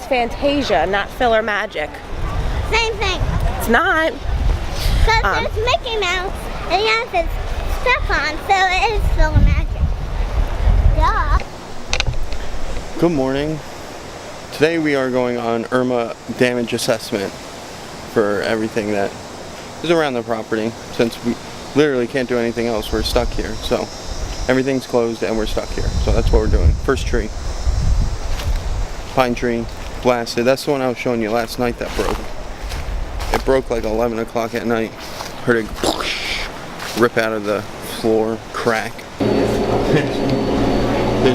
Fantasia, not Filler Magic. Same thing. It's not. Because there's Mickey Mouse and he has his stuff on, so it is Filler Magic. Duh. Good morning. Today we are going on Irma damage assessment for everything that is around the property. Since we literally can't do anything else, we're stuck here. So everything's closed and we're stuck here. So that's what we're doing. First tree. Pine tree. Blasted. That's the one I was showing you last night that broke. It broke like 11 o'clock at night. Heard it rip out of the floor, crack. There's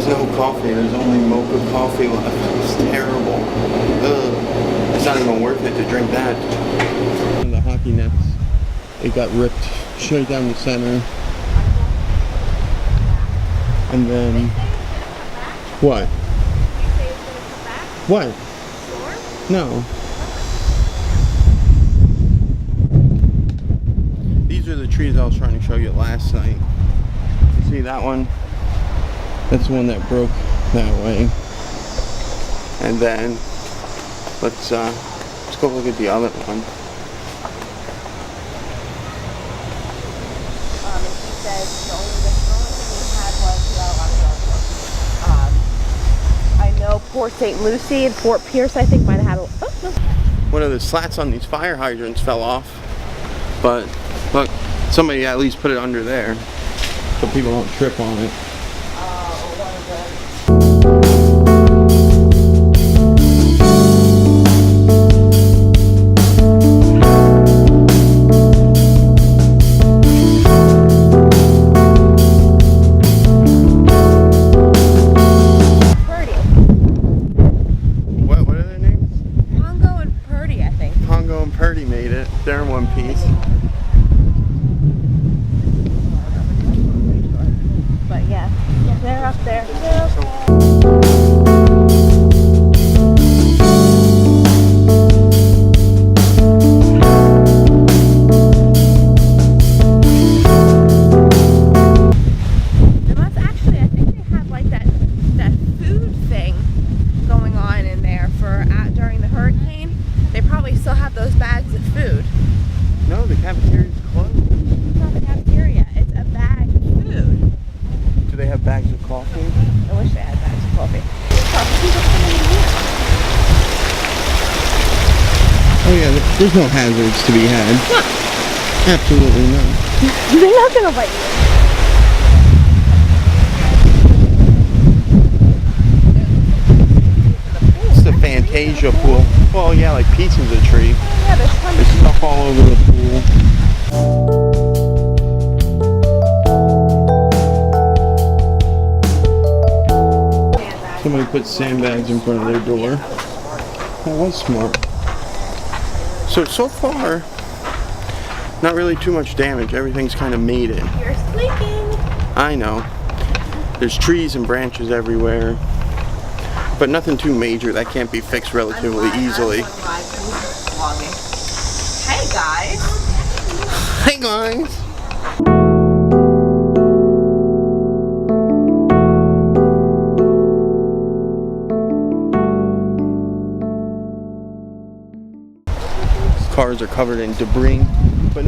no coffee. There's only mocha coffee left. It's terrible. Ugh. It's not even worth it to drink that. The hockey nets, it got ripped straight down the center. And then what? What? No. These are the trees I was trying to show you last night. See that one? That's the one that broke that way. And then let's go look at the other one. He said the only thing we had was I know Port St. Lucie and Fort Pierce, I think, might have had a. Oh, no. One of the slats on these fire hydrants fell off, but look, somebody at least put it under there so people don't trip on it. They're in one piece. But yeah, they're up there. There must actually, I think they have like that food thing going on in there for during the hurricane. They probably still have those bags of food. No, the cafeteria's closed. It's not the cafeteria, it's a bag of food. Do they have bags of coffee? I wish they had bags of coffee. Oh yeah, there's no hazards to be had. What? Absolutely not. They're not gonna bite you. It's the Fantasia pool. Well, yeah, like pieces of tree. Yeah, there's tons There's stuff all over the pool. Somebody put sandbags in front of their door. That was smart. So far, not really too much damage. Everything's kind of made it. You're squeaking. I know. There's trees and branches everywhere. But nothing too major that can't be fixed relatively easily. Hey guys. Hey guys. Cars are covered in debris, but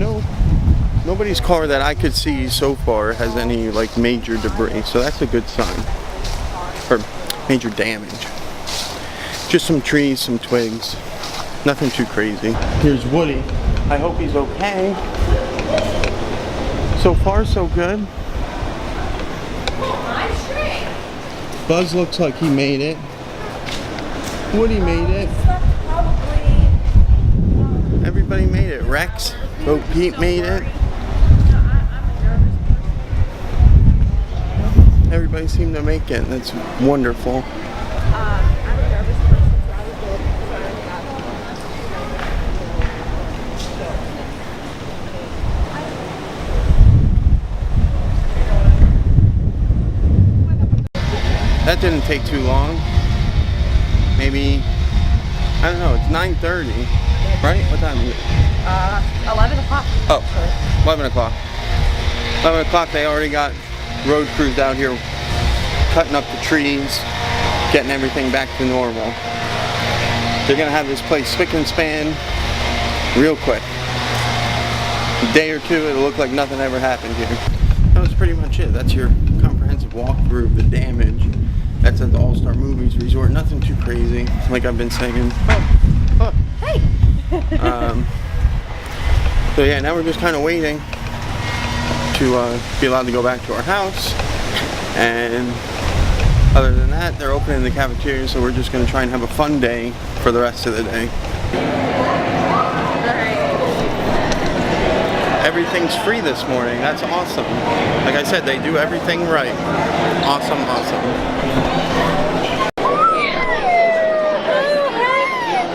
nobody's car that I could see so far has any like major debris, so that's a good sign. Or major damage. Just some trees, some twigs. Nothing too crazy. Here's Woody. I hope he's okay. So far, so good. Buzz looks like he made it. Woody made it. Everybody made it. Rex, Bo Pete made it. Everybody seemed to make it. That's wonderful. That didn't take too long. Maybe, I don't know, it's 9:30, right? What time is it? 11 o'clock. Oh, 11 o'clock. 11 o'clock, they already got road crews out here cutting up the trees, getting everything back to normal. they're gonna have this place spick and span real quick. A day or two, it'll look like nothing ever happened here. That was pretty much it. That's your comprehensive walkthrough of the damage. That's at the All-Star Movies Resort. Nothing too crazy, like I've been saying. Hey! So yeah, now we're just kind of waiting to be allowed to go back to our house. And other than that, they're opening the cafeteria, so we're just going to try and have a fun day for the rest of the day. Everything's free this morning. That's awesome. Like I said, they do everything right. Awesome, awesome.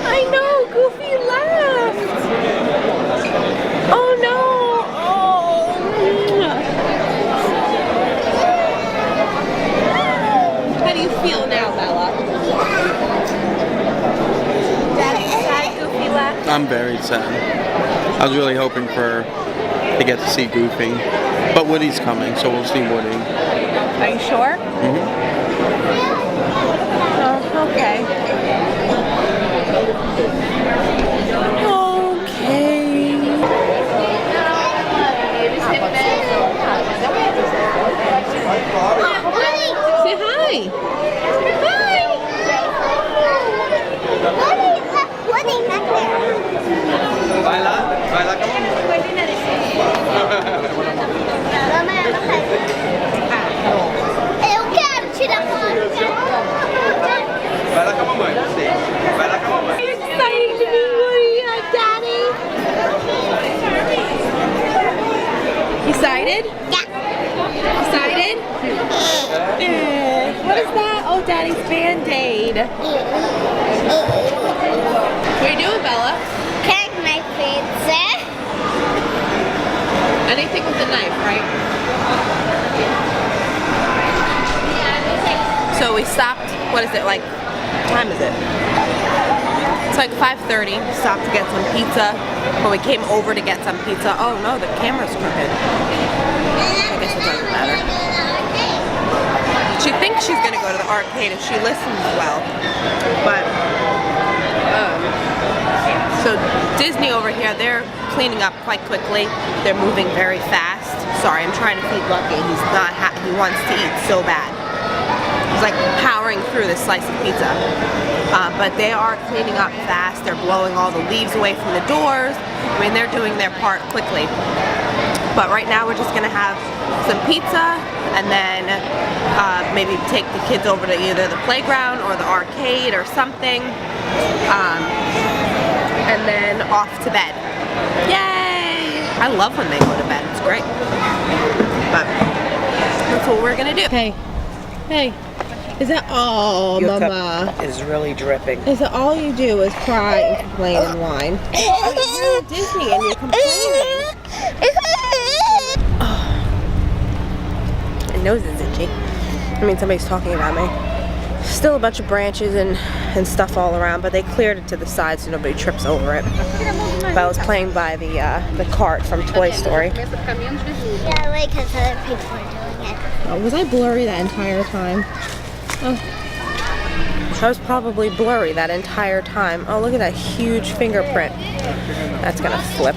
I know, Goofy left. Oh no. How do you feel now, Bella? Daddy's sad Goofy left? I'm very sad. I was really hoping to get to see Goofy. But Woody's coming, so we'll see Woody. Are you sure? Mm-hmm. Oh, okay. Say hi. Woody back there. Eu quero tirar foto. Vai lá com a mamãe, sim. Vai lá com a mamãe. It's exciting to meet Woody, Daddy. Excited? Yeah. Excited? What is that? Oh, Daddy's Band-Aid. What are you doing, Bella? Cutting my pizza. Anything with a knife, right? So we stopped, what is it, like, what time is it? It's like 5:30. We stopped to get some pizza, but we came over to get some pizza. Oh no, the camera's crooked. I guess it doesn't matter. She thinks she's gonna go to the arcade if she listens well, but so Disney over here, they're cleaning up quite quickly. They're moving very fast. Sorry, I'm trying to feed Lucky. He's not. He wants to eat so bad. He's like powering through this slice of pizza. But they are cleaning up fast. They're blowing all the leaves away from the doors. I mean, they're doing their part quickly. But right now we're just gonna have some pizza and then maybe take the kids over to either the playground or the arcade or something. And then off to bed. Yay! I love when they go to bed. It's great. But that's what we're gonna do. Hey, hey. Is that all, Your Mama? cup is really dripping. Is that all you do is cry and complain and whine? You're at Disney and you're complaining. My nose is itchy. I mean, somebody's talking about me. Still a bunch of branches and stuff all around, but they cleared it to the side so nobody trips over it. But I was playing by the cart from Toy Story. Yeah, like because other people are doing it. Oh, was I blurry that entire time? Oh. I was probably blurry that entire time. Oh, look at that huge fingerprint. That's gonna flip.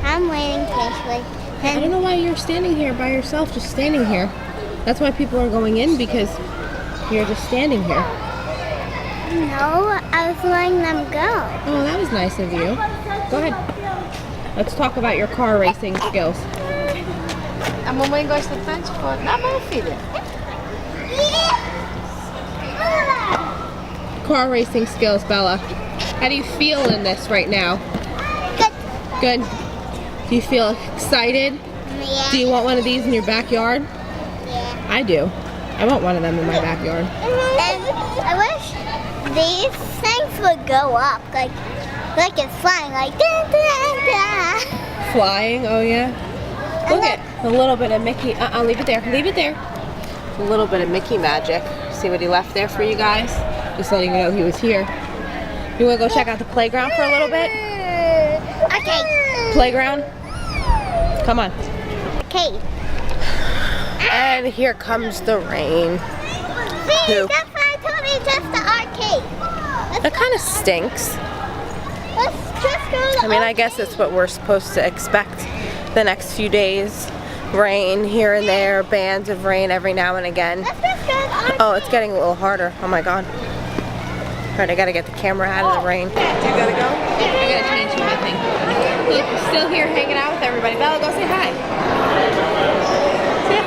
I'm waiting patiently. I don't know why you're standing here by yourself, just standing here. That's why people are going in, because you're just standing here. No, I was letting them go. Oh, that was nice of you. Go ahead. Let's talk about your car racing skills. A mamãe gosta tanto de pôr na mão, filha. Car racing skills, Bella. How do you feel in this right now? Good. Good. Do you feel excited? Yeah. Do you want one of these in your backyard? Yeah. I do. I want one of them in my backyard. And I wish these things would go up, like it's flying, like da da da. Flying, oh yeah. Look at a little bit of Mickey. Leave it there. Leave it there. A little bit of Mickey magic. See what he left there for you guys? Just letting you know he was here. You want to go check out the playground for a little bit? Okay. Playground? Come on. Okay. And here comes the rain. See, Who? that's what I told you it's just the arcade. That kind of stinks. Let's just go to the I mean, I guess it's what we're supposed to expect the next few days. Rain here and there, bands of rain every now and again. Let's just go to the arcade. Oh, it's getting a little harder. Oh my god. Alright, I gotta get the camera out of the rain. You gotta go? I gotta change my thing. Look, we're still here hanging out with everybody. Bella, go say hi. Say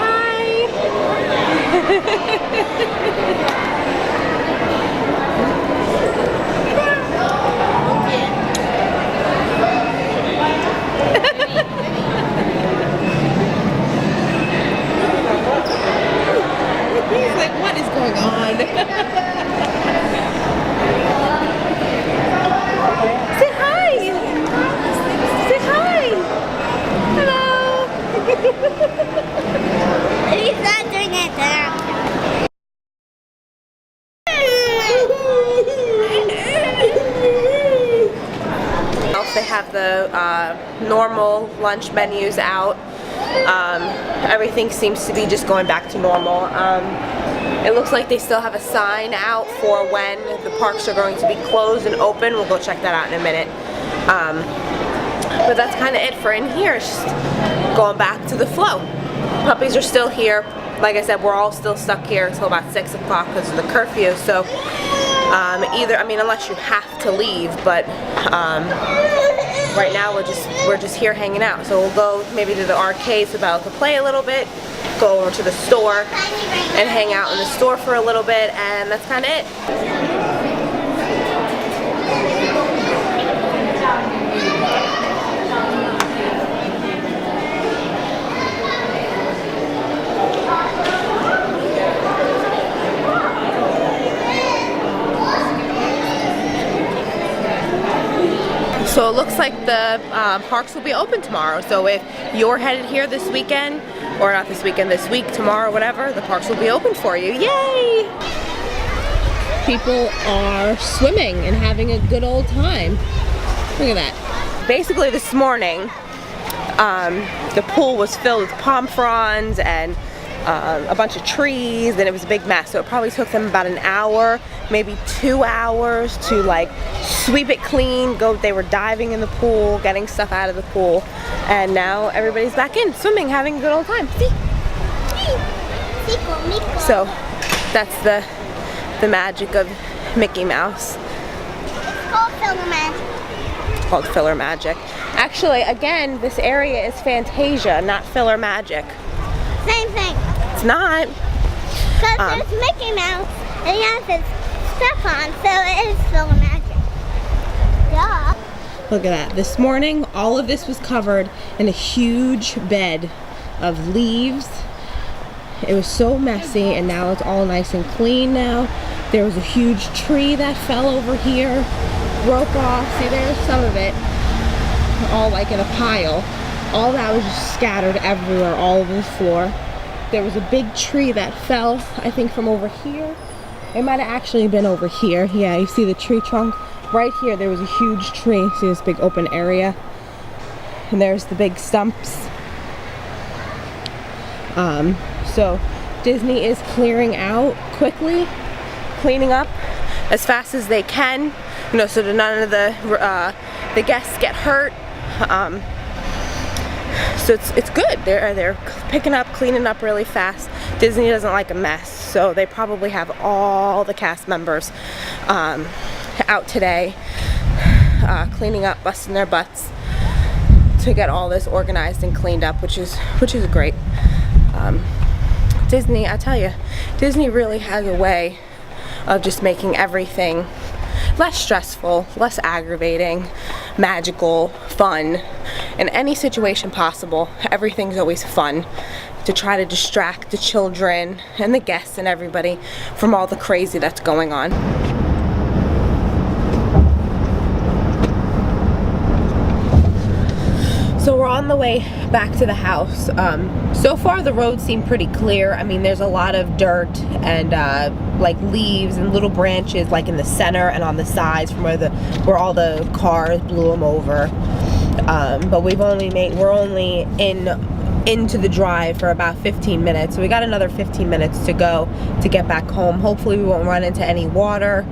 He's like, what is going on? Say hi! Say hi! Hello! He's not doing it there. They have the normal lunch menus out. Everything seems to be just going back to normal. It looks like they still have a sign out for when the parks are going to be closed and open. We'll go check that out in a minute. But that's kind of it for in here. It's just going back to the flow. Puppies are still here. Like I said, we're all still stuck here until about 6 o'clock because of the curfew. So either, I mean, unless you have to leave, but right now we're just here hanging out. So we'll go maybe to the arcade so Bella can play a little bit, go over to the store and hang out in the store for a little bit, and that's kind of it. So it looks like the parks will be open tomorrow. So if you're headed here this weekend, or not this weekend, this week, tomorrow, whatever, the parks will be open for you. Yay! People are swimming and having a good old time. Look at that. Basically this morning, the pool was filled with palm fronds and a bunch of trees, and it was a big mess. So it probably took them about an hour, maybe 2 hours to like sweep it clean. They were diving in the pool, getting stuff out of the pool, and now everybody's back in swimming, having a good old time. See? So that's the magic of Mickey Mouse. It's called filler magic. It's called filler magic. Actually, again, this area is Fantasia, not filler magic. Same thing. It's not. Because there's Mickey Mouse and he has his stuff on, so it is filler magic. Duh. Look at that. This morning, all of this was covered in a huge bed of leaves. It was so messy, and now it's all nice and clean now. There was a huge tree that fell over here, broke off. See, there's some of it, all like in a pile. All that was just scattered everywhere, all over the floor. There was a big tree that fell, I think from over here. It might have actually been over here. Yeah, you see the tree trunk? Right here, there was a huge tree. See this big open area? And there's the big stumps. So Disney is clearing out quickly, cleaning up as fast as they can, you know, so that none of the guests get hurt. So it's good. They're picking up, cleaning up really fast. Disney doesn't like a mess, so they probably have all the cast members out today, cleaning up, busting their butts to get all this organized and cleaned up, which is great. Disney, I tell you, Disney really has a way of just making everything less stressful, less aggravating, magical, fun. In any situation possible, everything's always fun to try to distract the children and the guests and everybody from all the crazy that's going on. So we're on the way back to the house. So far the roads seem pretty clear. I mean, there's a lot of dirt and like leaves and little branches like in the center and on the sides from where all the cars blew them over. But we're only in into the drive for about 15 minutes. So we got another 15 minutes to go to get back home. Hopefully we won't run into any water,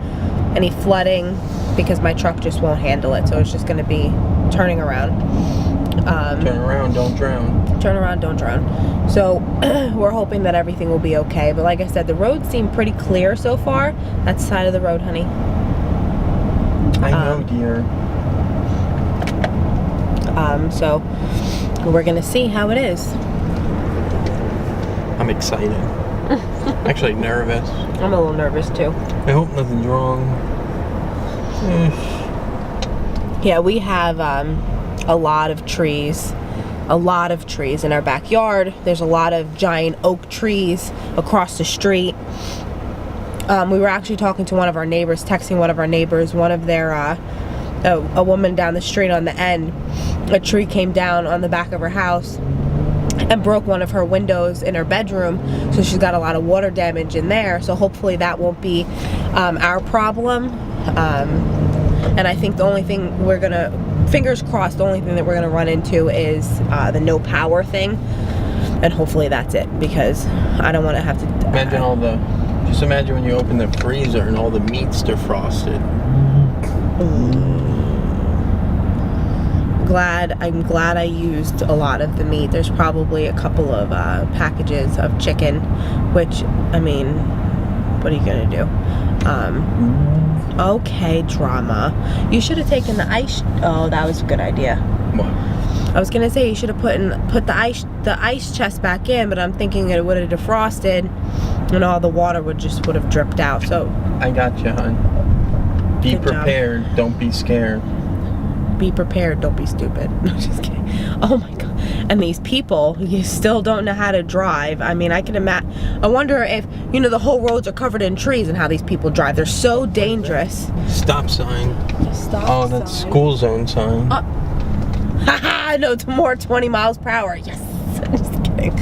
any flooding, because my truck just won't handle it. So it's just going to be turning around. Turn around, don't drown. Turn around, don't drown. So we're hoping that everything will be okay. But like I said, the roads seem pretty clear so far. That's the side of the road, honey. I know, dear. So we're gonna see how it is. I'm excited. Actually nervous. I'm a little nervous too. I hope nothing's wrong. Yeah, we have a lot of trees. A lot of trees in our backyard. There's a lot of giant oak trees across the street. We were actually talking to one of our neighbors, texting one of our neighbors. One of their, a woman down the street on the end, a tree came down on the back of her house and broke one of her windows in her bedroom. So she's got a lot of water damage in there. So hopefully that won't be our problem. And I think the only thing we're gonna, fingers crossed, the only thing that we're gonna run into is the no power thing. And hopefully that's it, because I don't want to have to... Imagine all the... Just imagine when you open the freezer and all the meat's defrosted. I'm glad I used a lot of the meat. There's probably a couple of packages of chicken, which, I mean, what are you gonna do? Okay, drama. You should have taken the ice. Oh, that was a good idea. What? I was gonna say you should have put the ice chest back in, but I'm thinking it would have defrosted and all the water would have dripped out. So I got you, hon. Be prepared. Don't be scared. Be prepared. Don't be stupid. No, just kidding. Oh my god. And these people, you still don't know how to drive. I mean, I can imagine. I wonder if, you know, the whole roads are covered in trees and how these people drive. They're so dangerous. Stop sign. Stop Oh, that's sign. school zone sign. Haha, no, more 20 miles per hour. Yes. I'm just kidding.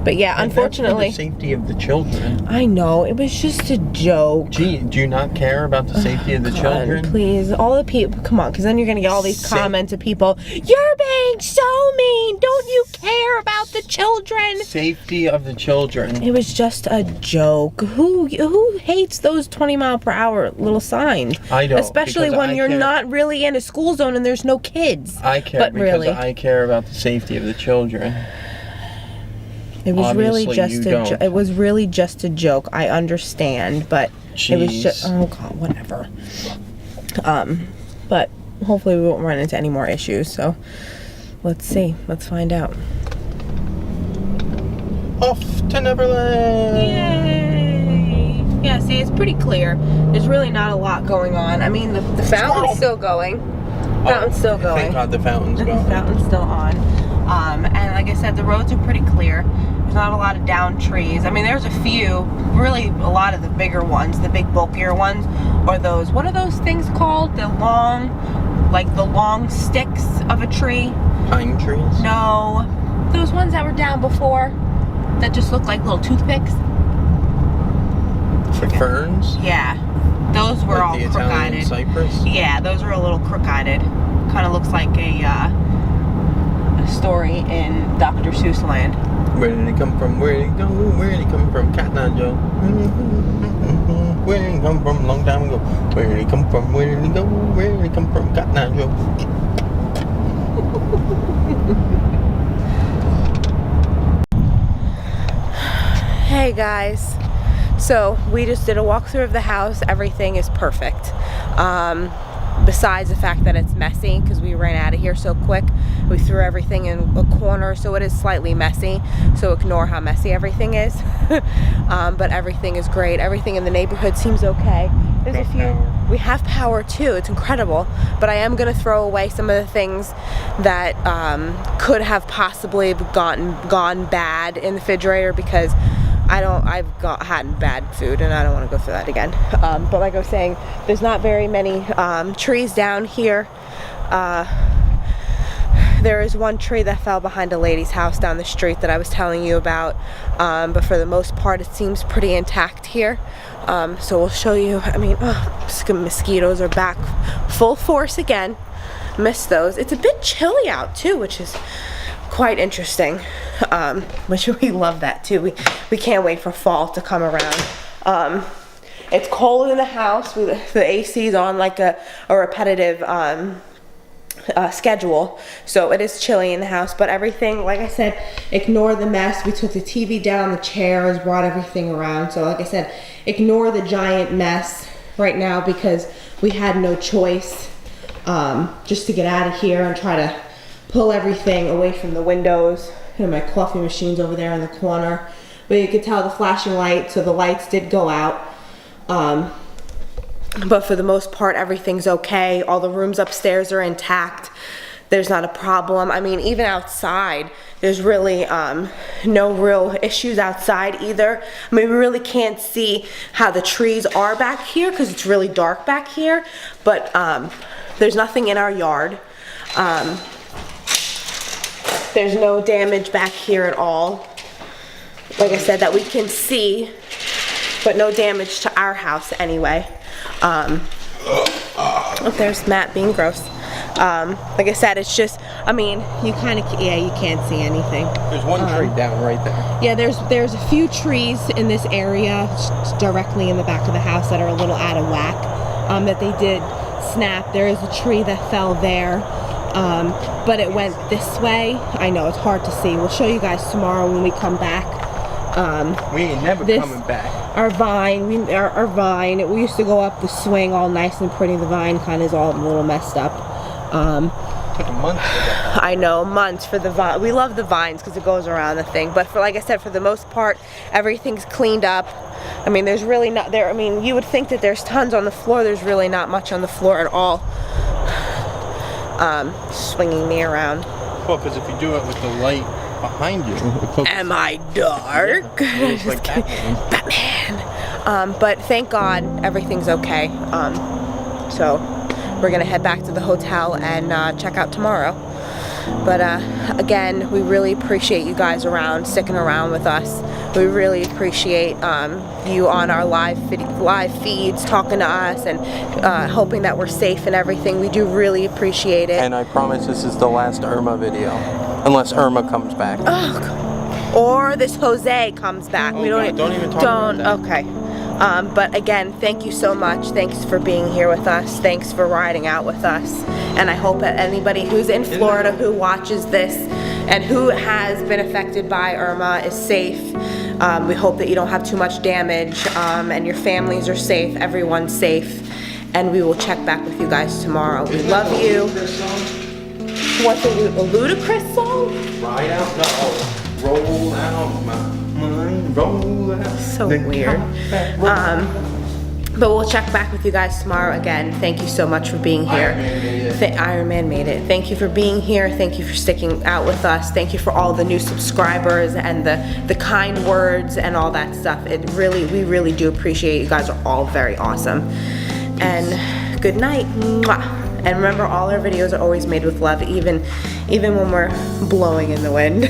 But yeah, unfortunately. That's for the safety of the children. I know, it was just a joke. Gee, do you not care about the safety of the children? Please, all the people, come on, because then you're going to get all these comments of people, you're being so mean, don't you care about the children? Safety of the children. It was just a joke. Who hates those 20 mile per hour little signs? I don't. Especially when you're not really in a school zone and there's no kids. I care, but because really, I care about the safety of the children. It was Obviously, really just it was really just a joke. I understand, but Jeez. it was just, oh god, whatever. But hopefully we won't run into any more issues. So let's see. Let's find out. Off to Neverland. Yay! Yeah, see, it's pretty clear. There's really not a lot going on. I mean, the fountain's still going. Fountain's still going. Thank God the fountain's going. The fountain's still on. And like I said, the roads are pretty clear. There's not a lot of downed trees. I mean, there's a few, really a lot of the bigger ones, the big bulkier ones, or those, what are those things called? The long sticks of a tree? Pine trees? No, those ones that were down before that just look like little toothpicks. Ferns? Yeah, those were like all the Italian crook-eyed. cypress? Yeah, those are a little crook-eyed. Kind of looks like a story in Dr. Seuss land. Where did it come from? Where did it go? Where did it come from? Cotton Eye Joe. Where did it come from? Long time ago. Where did it come from? Where did it go? Where did it come from? Cotton Eye Joe. Hey guys, so we just did a walkthrough of the house. Everything is perfect. Besides the fact that it's messy because we ran out of here so quick. We threw everything in a corner, so it is slightly messy. So ignore how messy everything is. But everything is great. Everything in the neighborhood seems okay. There's a few. We have power too. It's incredible. But I am gonna throw away some of the things that could have possibly gone bad in the refrigerator because I've had bad food and I don't want to go through that again. But like I was saying, there's not very many trees down here. There is one tree that fell behind a lady's house down the street that I was telling you about. But for the most part, it seems pretty intact here. So we'll show you. I mean, mosquitoes are back full force again. Missed those. It's a bit chilly out too, which is quite interesting, which we love that too. We can't wait for fall to come around. It's cold in the house. The AC is on like a repetitive schedule, so it is chilly in the house, but everything, like I said, ignore the mess. We took the TV down, the chairs, brought everything around. So like I said, ignore the giant mess right now because we had no choice just to get out of here and try to pull everything away from the windows. You know, my coffee machine's over there in the corner, but you could tell the flashing light, so the lights did go out. But for the most part, everything's okay. All the rooms upstairs are intact. There's not a problem. I mean, even outside, there's really no real issues outside either. I mean, we really can't see how the trees are back here because it's really dark back here, but there's nothing in our yard. There's no damage back here at all. Like I said, that we can see, but no damage to our house anyway. Oh, there's Matt being gross. Like I said, it's just, I mean, you kind of, yeah, you can't see anything. There's one tree down right there. Yeah, there's a few trees in this area directly in the back of the house that are a little out of whack, that they did snap. There is a tree that fell there, but it went this way. I know, it's hard to see. We'll show you guys tomorrow when we come back. We ain't never coming back. Our vine, our vine, we used to go up the swing all nice and pretty. The vine kind of is all a little messed up. Took a month for that. I know, months for the vine. We love the vines because it goes around the thing. But for, like I said, for the most part, everything's cleaned up. I mean, there's really not there. I mean, you would think that there's tons on the floor. There's really not much on the floor at all. Swinging me around. Well, because if you do it with the light behind you, am I dark? it looks like Batman. But thank God everything's okay. So we're gonna head back to the hotel and check out tomorrow. But again, we really appreciate you guys sticking around with us. We really appreciate you on our live feeds, talking to us and hoping that we're safe and everything. We do really appreciate it. And I promise this is the last Irma video, unless Irma comes back. Oh, or this Jose comes back. Oh, we don't even talk about that. Okay. But again, thank you so much. Thanks for being here with us. Thanks for riding out with us. And I hope that anybody who's in Florida who watches this and who has been affected by Irma is safe. We hope that you don't have too much damage and your families are safe, everyone's safe. And we will check back with you guys tomorrow. We love you. What's a ludicrous song? Ride out, no, roll out my mind, roll out. So weird. But we'll check back with you guys tomorrow again. Thank you so much for being here. Iron Man made it. Thank you for being here. Thank you for sticking out with us. Thank you for all the new subscribers and the kind words and all that stuff. We really do appreciate it. You guys are all very awesome. And good night. Mwah. And remember, all our videos are always made with love, even when we're blowing in the wind.